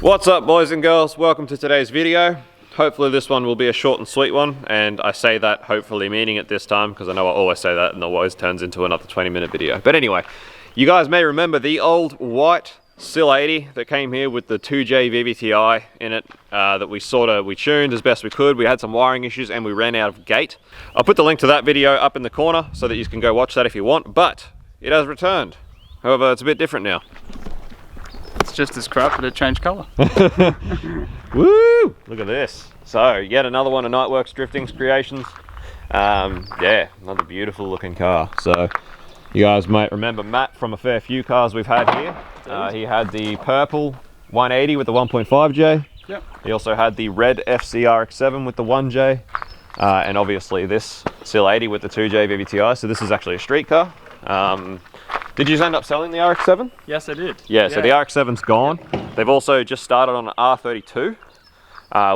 What's up, boys and girls? Welcome to today's video. Hopefully this one will be a short and sweet one, and I say that hopefully meaning it this time because I know I always say that and it always turns into another 20-minute video. But anyway, you guys may remember the old white Sil80 that came here with the 2J VVTi in it that we tuned as best we could. We had some wiring issues and we ran out of gate. I'll put the link to that video up in the corner so that you can go watch that if you want, but it has returned. However, it's a bit different now. It's just as crap, but it changed colour. Woo! Look at this. So, yet another one of Nightworksdrifting's creations. Yeah, another beautiful looking car. So, you guys might remember Matt from a fair few cars we've had here. He had the purple 180 with the 1.5J. Yep. He also had the red FCRX7 with the 1J. And obviously this Sil80 with the 2J VVTi. So this is actually a street car. Did you end up selling the RX-7? Yes, I did. Yeah, so the RX-7's gone. They've also just started on an R32,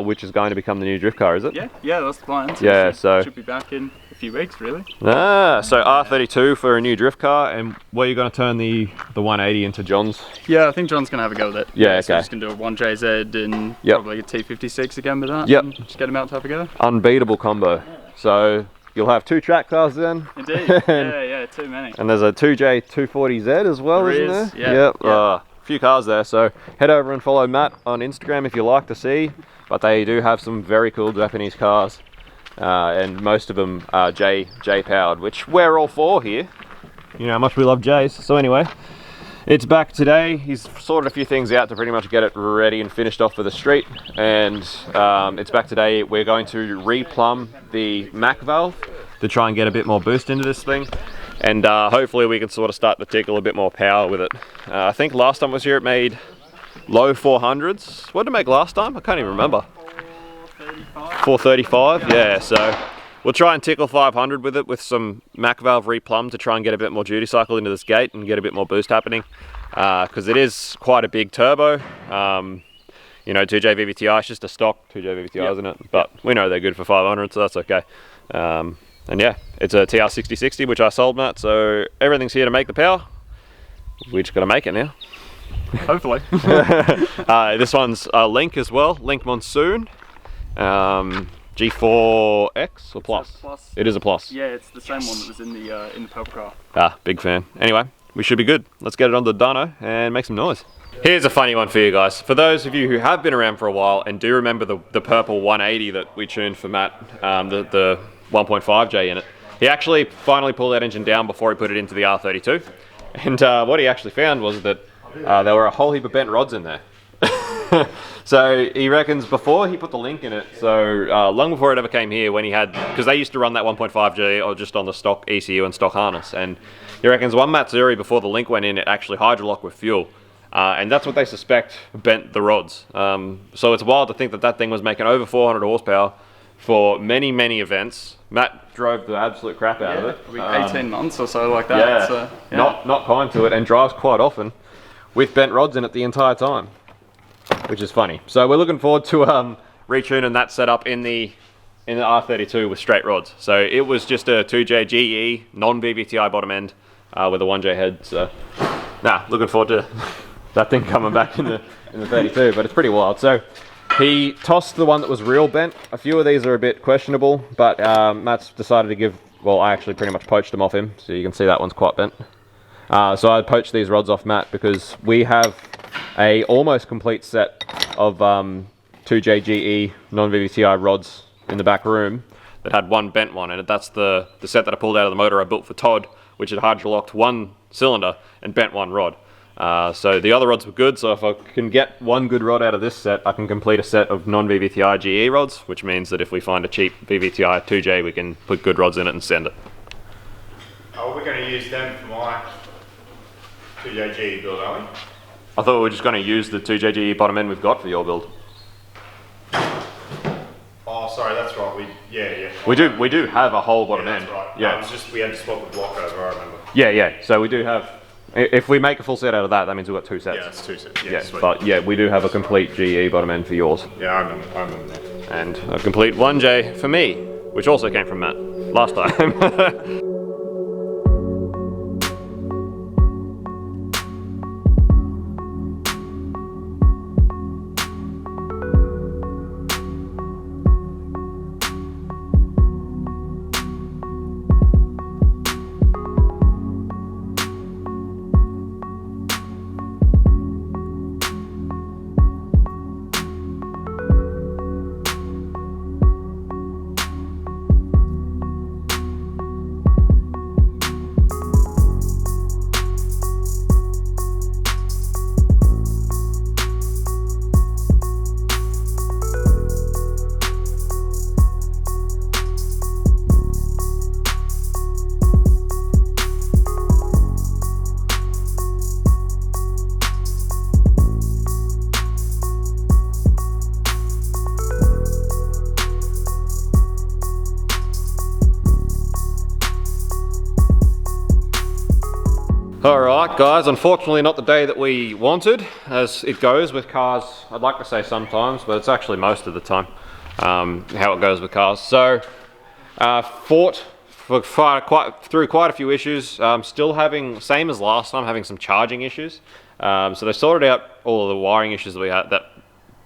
which is going to become the new drift car, is it? Yeah, that's the plan. Yeah, so should be back in a few weeks, really. So R32 for a new drift car, and where are you going to turn the 180 into John's? Yeah, I think John's going to have a go with it. Yeah, okay. So I'm just going to do a 1JZ and probably a T56 again with that. Yep. Just get him out to have a go. Unbeatable combo. So you'll have two track cars then. Indeed. yeah, too many. And there's a 2J 240z as well, there isn't there? Yeah. Yep. A few cars there. So head over and follow Matt on Instagram if you like to see. But they do have some very cool Japanese cars, and most of them are J powered, which we're all for here. You know how much we love J's. So anyway, it's back today. He's sorted a few things out to pretty much get it ready and finished off for the street. And it's back today. We're going to replumb the Mac valve to try and get a bit more boost into this thing. And hopefully we can sort of start to tickle a bit more power with it. I think last time I was here it made low 400s. What did it make last time? I can't even remember. 435? Yeah, so we'll try and tickle 500 with it with some Mac valve replumb to try and get a bit more duty cycle into this gate and get a bit more boost happening. Because it is quite a big turbo. You know, 2J VVTi, it's just a stock 2J VVTi, isn't it? But we know they're good for 500, so that's okay. And yeah, it's a TR6060, which I sold, Matt, so everything's here to make the power. We just got to make it now. Hopefully. This one's a Link as well, Link Monsoon. G4X or Plus? Plus? It is a Plus. Yeah, it's the same one that was in the purple car. Big fan. Anyway, we should be good. Let's get it on the dyno and make some noise. Here's a funny one for you guys. For those of you who have been around for a while and do remember the purple 180 that we tuned for Matt, the 1.5J in it, he actually finally pulled that engine down before he put it into the R32. And what he actually found was that there were a whole heap of bent rods in there. So he reckons before he put the Link in it, so long before it ever came here, when he had, because they used to run that 1.5J or just on the stock ECU and stock harness, and he reckons one Matsuri before the Link went in, it actually hydrolocked with fuel. And that's what they suspect bent the rods. So it's wild to think that that thing was making over 400 horsepower for many, many events. Matt drove the absolute crap out of it. 18 months or so like that. Yeah, So, not kind to it, and drives quite often with bent rods in it the entire time, which is funny. So we're looking forward to retuning that setup in the R32 with straight rods. So it was just a 2J GE non-VVTi bottom end with a 1J head. So looking forward to that thing coming back in the 32, but it's pretty wild. So he tossed the one that was real bent. A few of these are a bit questionable, but Matt's decided to give, well, I actually pretty much poached them off him, so you can see that one's quite bent. So I poached these rods off Matt because we have a almost complete set of 2J GE non-VVTi rods in the back room that had one bent one, and that's the set that I pulled out of the motor I built for Todd, which had hydrolocked one cylinder and bent one rod. So the other rods were good, so if I can get one good rod out of this set, I can complete a set of non-VVTi GE rods, which means that if we find a cheap VVTi 2J, we can put good rods in it and send it. Oh, we're going to use them for my 2J GE build, aren't we? I thought we were just going to use the 2J GE bottom end we've got for your build. Oh, sorry, that's right. Yeah. We do have a whole bottom end. That's right. Yeah. It was just we had to swap the block over, I remember. Yeah. So we do have. If we make a full set out of that, that means we've got two sets. Yeah, it's two sets. Yeah, sweet. but yeah, we do have a complete GE bottom end for yours. Yeah, I remember that. And a complete 1J for me, which also came from Matt last time. Alright guys, unfortunately not the day that we wanted, as it goes with cars. I'd like to say sometimes, but it's actually most of the time how it goes with cars. So, fought through quite a few issues. Still having, same as last time, having some charging issues. So they sorted out all of the wiring issues that we had, that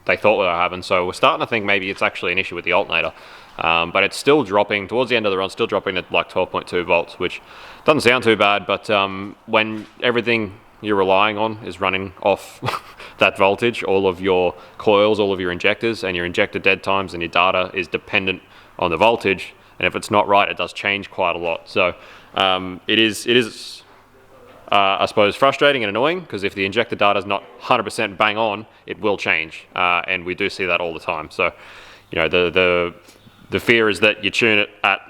they thought we were having. So we're starting to think maybe it's actually an issue with the alternator. But it's still dropping, towards the end of the run, still dropping at like 12.2 volts, which doesn't sound too bad, but when everything you're relying on is running off that voltage, all of your coils, all of your injectors, and your injector dead times and your data is dependent on the voltage, and if it's not right, it does change quite a lot. So it is I suppose frustrating and annoying, because if the injector data is not 100% bang on, it will change, and we do see that all the time. So, you know, the fear is that you tune it at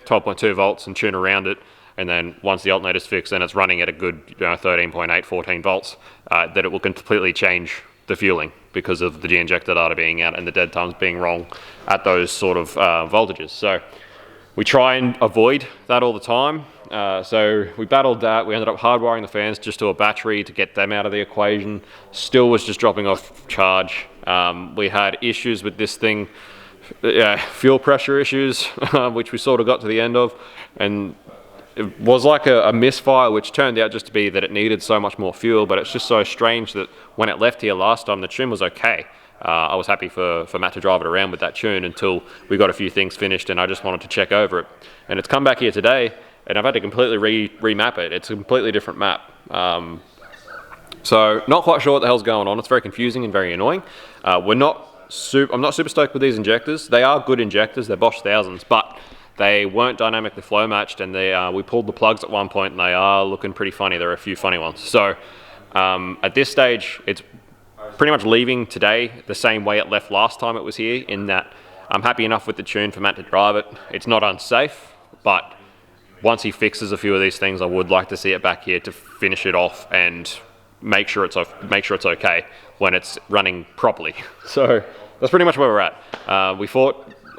12.2 volts and tune around it, and then once the alternator's fixed and it's running at a good 13.8, 14 volts, that it will completely change the fueling because of the de-injector data being out and the dead times being wrong at those sort of voltages. So we try and avoid that all the time. So we battled that. We ended up hardwiring the fans just to a battery to get them out of the equation. Still was just dropping off charge. We had issues with this thing, fuel pressure issues, which we sort of got to the end of, and it was like a misfire, which turned out just to be that it needed so much more fuel. But it's just so strange that when it left here last time, the tune was okay. I was happy for Matt to drive it around with that tune until we got a few things finished, and I just wanted to check over it. And it's come back here today, and I've had to completely remap it. It's a completely different map. So not quite sure what the hell's going on. It's very confusing and very annoying. I'm not super stoked with these injectors. They are good injectors. They're Bosch 1000s, but they weren't dynamically flow matched, and we pulled the plugs at one point, and they are looking pretty funny. There are a few funny ones. So at this stage, it's pretty much leaving today the same way it left last time it was here, in that I'm happy enough with the tune for Matt to drive it. It's not unsafe, but once he fixes a few of these things, I would like to see it back here to finish it off and make sure it's okay when it's running properly. So that's pretty much where we're at.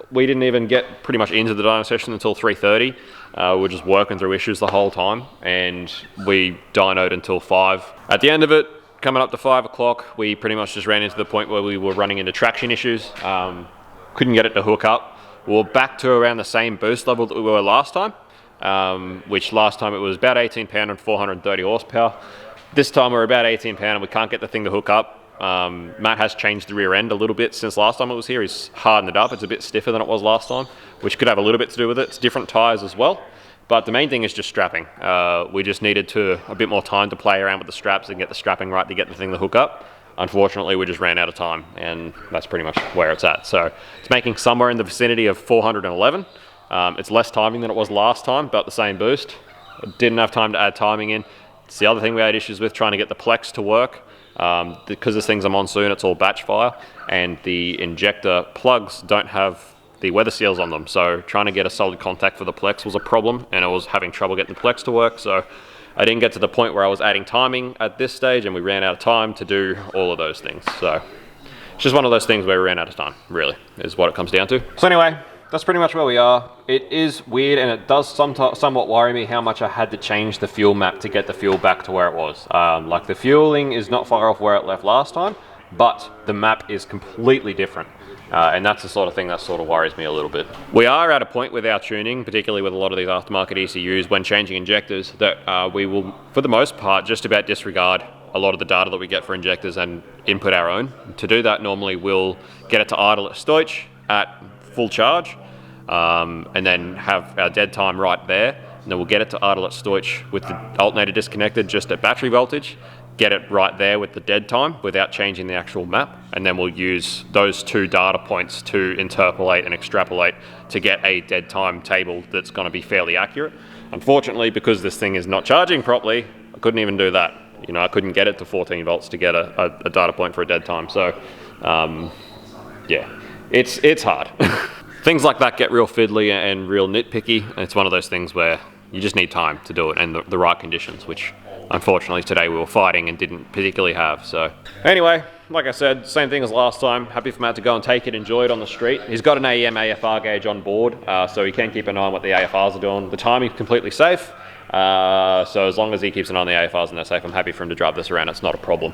We didn't even get pretty much into the dyno session until 3:30. We were just working through issues the whole time, and we dynoed until 5. At the end of it, coming up to 5 o'clock, we pretty much just ran into the point where we were running into traction issues. Couldn't get it to hook up. We were back to around the same boost level that we were last time, which last time it was about 18 pound and 430 horsepower. This time we're about 18 pound and we can't get the thing to hook up. Matt has changed the rear end a little bit since last time it was here. He's hardened it up. It's a bit stiffer than it was last time, which could have a little bit to do with it. It's different tyres as well. But the main thing is just strapping. We just needed a bit more time to play around with the straps and get the strapping right to get the thing to hook up. Unfortunately, we just ran out of time, and that's pretty much where it's at. So it's making somewhere in the vicinity of 411. It's less timing than it was last time, about the same boost. Didn't have time to add timing in. It's the other thing we had issues with, trying to get the Plex to work. Because this thing's a monsoon, it's all batch fire, and the injector plugs don't have the weather seals on them. So trying to get a solid contact for the Plex was a problem, and I was having trouble getting the Plex to work. So I didn't get to the point where I was adding timing at this stage, and we ran out of time to do all of those things. So it's just one of those things where we ran out of time, really, is what it comes down to. So anyway, that's pretty much where we are. It is weird, and it does somewhat worry me how much I had to change the fuel map to get the fuel back to where it was. Like, the fueling is not far off where it left last time, but the map is completely different. And that's the sort of thing that sort of worries me a little bit. We are at a point with our tuning, particularly with a lot of these aftermarket ECUs, when changing injectors, that we will, for the most part, just about disregard a lot of the data that we get for injectors and input our own. To do that, normally we'll get it to idle at Stoich at full charge, and then have our dead time right there, and then we'll get it to idle at Stoich with the alternator disconnected just at battery voltage, get it right there with the dead time without changing the actual map, and then we'll use those two data points to interpolate and extrapolate to get a dead time table that's going to be fairly accurate. Unfortunately, because this thing is not charging properly, I couldn't even do that. You know, I couldn't get it to 14 volts to get a data point for a dead time. So yeah, it's hard. Things like that get real fiddly and real nitpicky, and it's one of those things where you just need time to do it and the right conditions, which unfortunately today we were fighting and didn't particularly have. So anyway, like I said, same thing as last time. Happy for Matt to go and take it, enjoy it on the street. He's got an AEM AFR gauge on board, so he can keep an eye on what the AFRs are doing. The timing's completely safe. So as long as he keeps an eye on the AFRs and they're safe, I'm happy for him to drive this around. It's not a problem.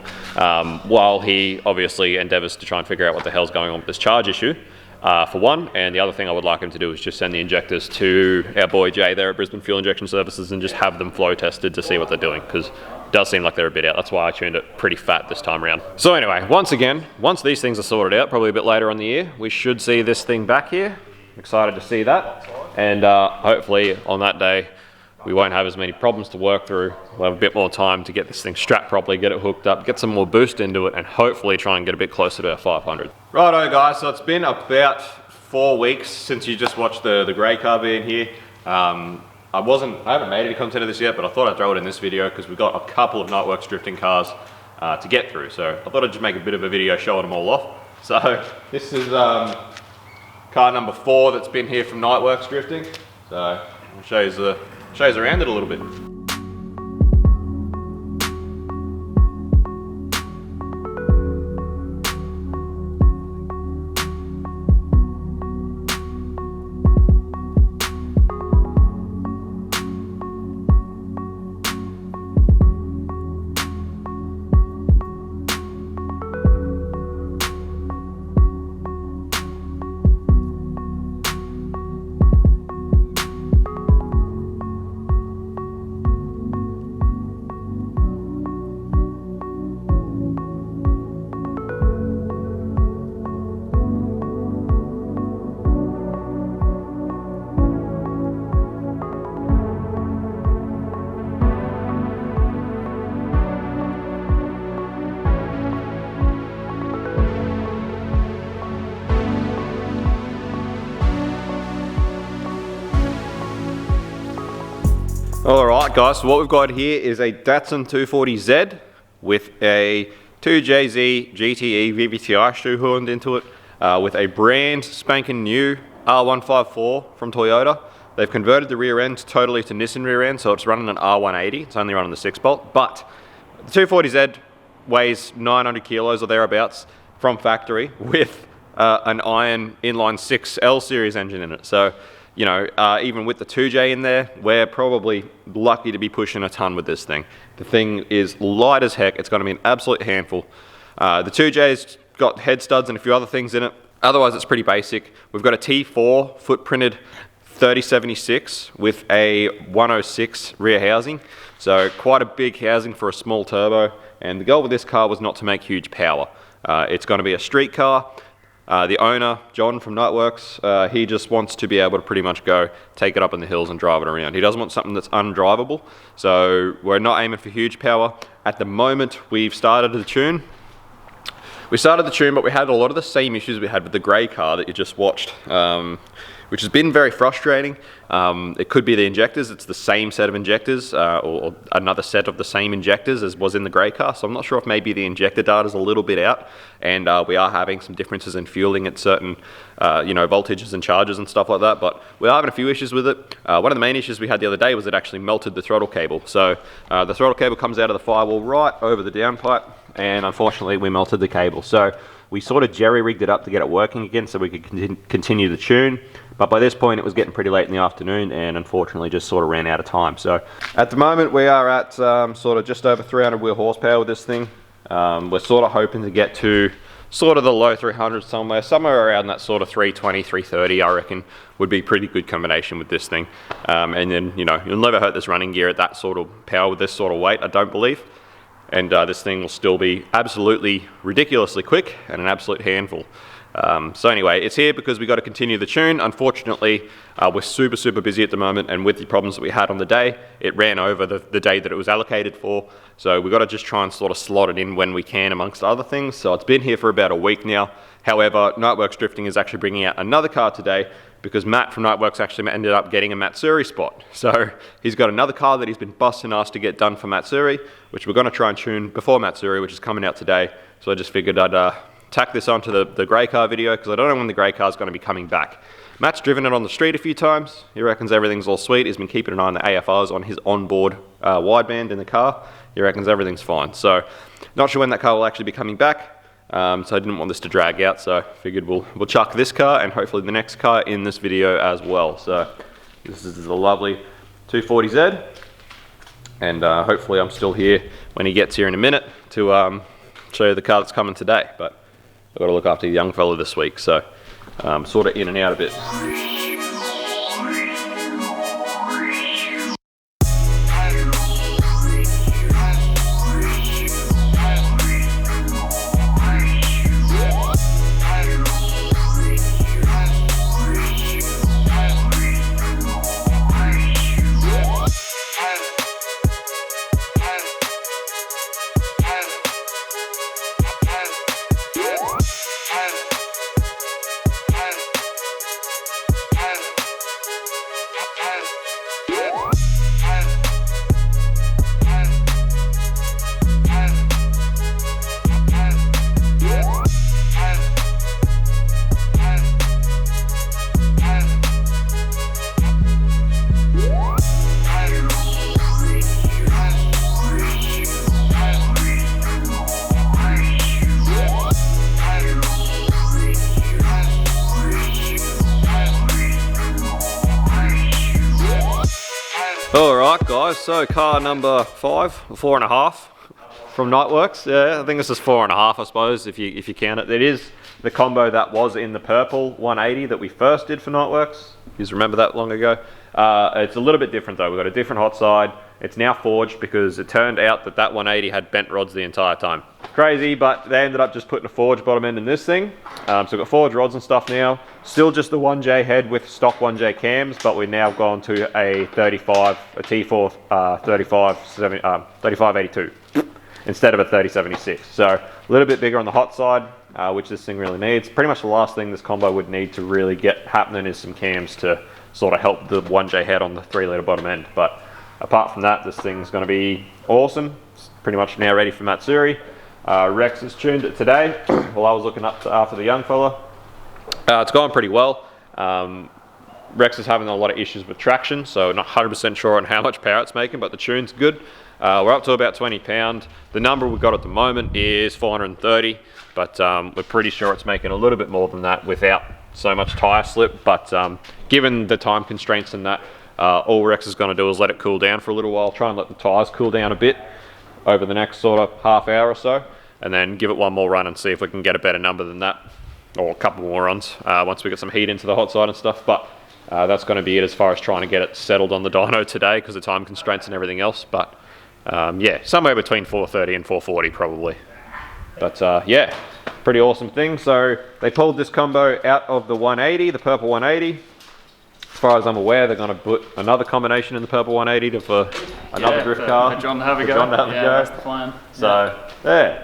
While he obviously endeavors to try and figure out what the hell's going on with this charge issue, for one, and the other thing I would like him to do is just send the injectors to our boy Jay there at Brisbane Fuel Injection Services and just have them flow tested to see what they're doing, because it does seem like they're a bit out. That's why I tuned it pretty fat this time around. So anyway, once these things are sorted out, probably a bit later on the year, we should see this thing back here. Excited to see that, and hopefully on that day we won't have as many problems to work through. We'll have a bit more time to get this thing strapped properly, get it hooked up, get some more boost into it, and hopefully try and get a bit closer to our 500. Righto guys, so it's been about 4 weeks since you just watched the grey car being here. I haven't made any content of this yet, but I thought I'd throw it in this video because we've got a couple of Nightworks drifting cars to get through. So I thought I'd just make a bit of a video showing them all off. So this is car number 4 that's been here from Nightworks drifting. So I'll show you around it a little bit. Alright guys, so what we've got here is a Datsun 240z with a 2JZ GTE VVTi shoehorned into it, with a brand spanking new R154 from Toyota. They've converted the rear end totally to Nissan rear end, so it's running an R180, it's only running the 6-bolt, but the 240z weighs 900 kilos or thereabouts from factory with an iron inline 6 L series engine in it. So you know, even with the 2J in there, we're probably lucky to be pushing a ton with this thing. The thing is light as heck. It's going to be an absolute handful. The 2J's got head studs and a few other things in it. Otherwise, it's pretty basic. We've got a T4 foot-printed 3076 with a 106 rear housing. So quite a big housing for a small turbo. And the goal with this car was not to make huge power. It's going to be a street car. The owner, John from Nightworks, he just wants to be able to pretty much go take it up in the hills and drive it around. He doesn't want something that's undrivable, so we're not aiming for huge power. At the moment, we've started the tune. We started the tune, but we had a lot of the same issues we had with the grey car that you just watched, which has been very frustrating. It could be the injectors. It's the same set of injectors, or another set of the same injectors as was in the grey car. So I'm not sure if maybe the injector data is a little bit out, and we are having some differences in fueling at certain, voltages and charges and stuff like that. But we're having a few issues with it. One of the main issues we had the other day was it actually melted the throttle cable. So the throttle cable comes out of the firewall right over the downpipe, and unfortunately we melted the cable. So we sort of jerry-rigged it up to get it working again so we could continue the tune. But by this point it was getting pretty late in the afternoon and unfortunately just sort of ran out of time. So at the moment we are at sort of just over 300 wheel horsepower with this thing. We're sort of hoping to get to sort of the low 300s somewhere around that sort of 320, 330 I reckon would be a pretty good combination with this thing. And then, you know, you'll never hurt this running gear at that sort of power with this sort of weight, I don't believe. And this thing will still be absolutely ridiculously quick and an absolute handful. So anyway, it's here because we got to continue the tune. Unfortunately, we're super busy at the moment, and with the problems that we had on the day, it ran over the day that it was allocated for. So we've got to just try and sort of slot it in when we can amongst other things. So it's been here for about a week now. However, Nightworks Drifting is actually bringing out another car today because Matt from Nightworks actually ended up getting a Matsuri spot. So he's got another car that he's been busting us to get done for Matsuri, which we're going to try and tune before Matsuri, which is coming out today. So I just figured I'd tack this onto the grey car video because I don't know when the grey car is going to be coming back. Matt's driven it on the street a few times. He reckons everything's all sweet. He's been keeping an eye on the AFRs on his onboard wideband in the car. He reckons everything's fine. So not sure when that car will actually be coming back. So I didn't want this to drag out, so I figured we'll chuck this car and hopefully the next car in this video as well. So this is the lovely 240Z. and hopefully I'm still here when he gets here in a minute to show you the car that's coming today. But I've got to look after the young fella this week, so sort of in and out a bit. Alright guys, so car number 5, or 4.5 from Nightworks. Yeah, I think this is 4.5 I suppose, if you count it. It is the combo that was in the purple 180 that we first did for Nightworks. You remember that long ago? It's a little bit different though. We've got a different hot side. It's now forged because it turned out that that 180 had bent rods the entire time. Crazy, but they ended up just putting a forged bottom end in this thing. So we've got forged rods and stuff now. Still just the 1J head with stock 1J cams, but we've now gone to a 35, a T4 3582 instead of a 3076. So a little bit bigger on the hot side, which this thing really needs. Pretty much the last thing this combo would need to really get happening is some cams to sort of help the 1J head on the 3-litre bottom end. But apart from that, this thing's going to be awesome. It's pretty much now ready for Matsuri. Rex has tuned it today while I was looking up after the young fella. It's going pretty well. Rex is having a lot of issues with traction, so not 100% sure on how much power it's making, but the tune's good. We're up to about 20 pound. The number we've got at the moment is 430, but we're pretty sure it's making a little bit more than that without so much tyre slip. But given the time constraints and that, all Rex is going to do is let it cool down for a little while, try and let the tyres cool down a bit over the next sort of half hour or so, and then give it one more run and see if we can get a better number than that, or a couple more runs once we get some heat into the hot side and stuff. But that's going to be it as far as trying to get it settled on the dyno today because of time constraints and everything else. But yeah, somewhere between 430 and 440 probably. But yeah, pretty awesome thing. So they pulled this combo out of the 180, the purple 180. As far as I'm aware, they're going to put another combination in the purple 180 for another drift car. For John to have a go. That's the plan. So yeah,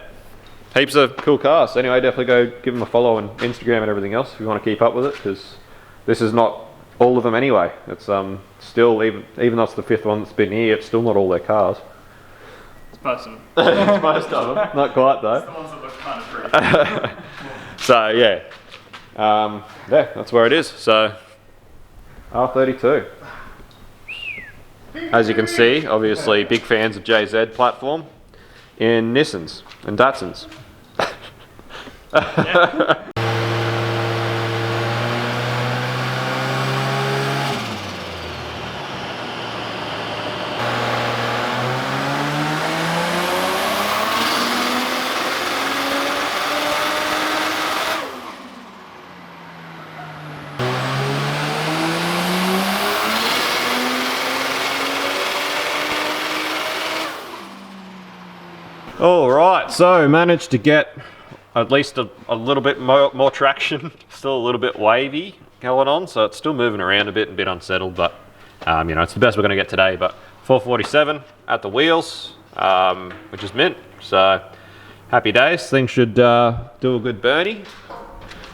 heaps of cool cars. So anyway, definitely go give them a follow on Instagram and everything else if you want to keep up with it, because this is not all of them anyway. It's still, even though it's the 5th one that's been here, it's still not all their cars. It's most of them. It's most of them. Not quite though. It's the ones that look kind of pretty. So yeah, yeah, that's where it is. So R32. As you can see, obviously big fans of JZ platform in Nissans and Datsuns. Yeah. All right, so managed to get at least a little bit more traction. Still a little bit wavy going on, so it's still moving around a bit unsettled, but you know, it's the best we're going to get today. But 447 at the wheels, which is mint. So happy days. Thing should do a good burnie.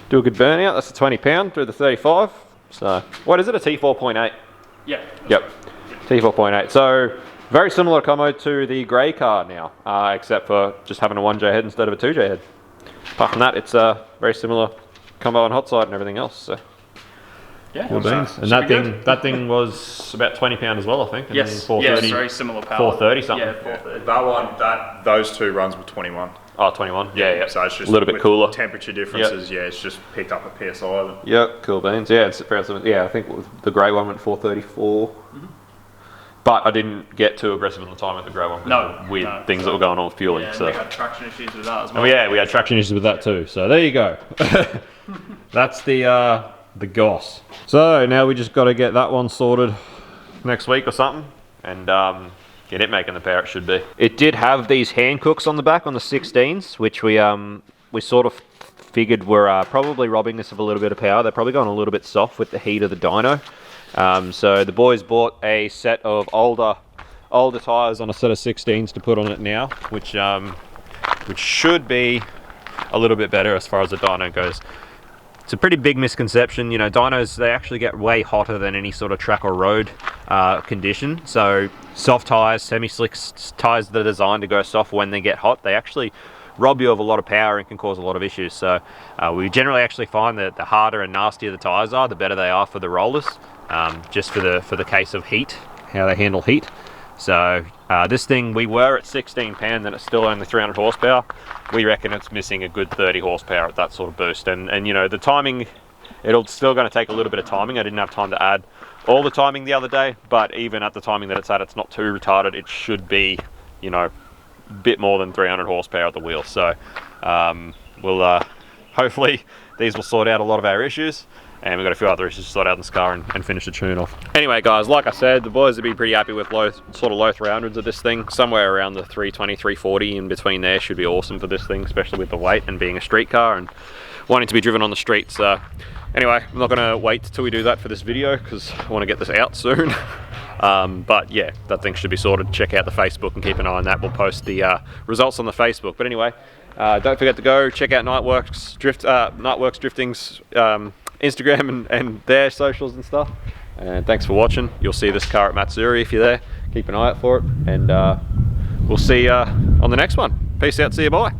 Do a good burnout. That's a 20 pound through the 35. So what is it? A T4.8? Yeah. Yep. T4.8. So very similar combo to the grey car now, except for just having a 1J head instead of a 2J head. Apart from that, it's a very similar combo on hot side and everything else. So. Yeah. Cool beans. And that thing was about 20 pound as well, I think. And yes. 430, yes, very similar power. 430 something. Yeah, 430. That one, those two runs were 21. Oh, 21. Yeah. So it's just a little bit cooler. Temperature differences. Yep. Yeah, it's just picked up a PSI. Yep, cool beans. Yeah, it's fair. Yeah, I think the grey one went 434. But I didn't get too aggressive on the time at the grey one. No, with no, things that were going on with fueling. Yeah, so we had traction issues with that as well. oh yeah, we had traction issues with that too. So there you go. That's the Goss. So now we just got to get that one sorted next week or something, and get it making the power it should be. It did have these hand cooks on the back on the 16s, which we sort of figured were probably robbing us of a little bit of power. They're probably going a little bit soft with the heat of the dyno. So the boys bought a set of older tires on a set of 16s to put on it now, which should be a little bit better as far as the dyno goes. It's a pretty big misconception, you know, dynos, they actually get way hotter than any sort of track or road condition. So soft tires, semi-slick tires that are designed to go soft when they get hot, they actually rob you of a lot of power and can cause a lot of issues. So we generally actually find that the harder and nastier the tires are, the better they are for the rollers, just for the case of heat, how they handle heat. So this thing, we were at 16 pound and it's still only 300 horsepower. We reckon it's missing a good 30 horsepower at that sort of boost. And you know, the timing, it's still going to take a little bit of timing. I didn't have time to add all the timing the other day, but even at the timing that it's at, it's not too retarded. It should be, you know, a bit more than 300 horsepower at the wheel. So we'll hopefully these will sort out a lot of our issues. And we've got a few other issues to sort out in this car and finish the tune off. Anyway guys, like I said, the boys would be pretty happy with low 300s of this thing. Somewhere around the 320, 340 in between there should be awesome for this thing, especially with the weight and being a street car and wanting to be driven on the street. So anyway, I'm not gonna wait till we do that for this video because I wanna get this out soon. But yeah, that thing should be sorted. Check out the Facebook and keep an eye on that. We'll post the results on the Facebook. But anyway, don't forget to go check out Nightworksdrifting's Instagram and their socials and stuff. And thanks for watching. You'll see this car at Matsuri if you're there. Keep an eye out for it, and we'll see you on the next one. Peace out, see you, bye.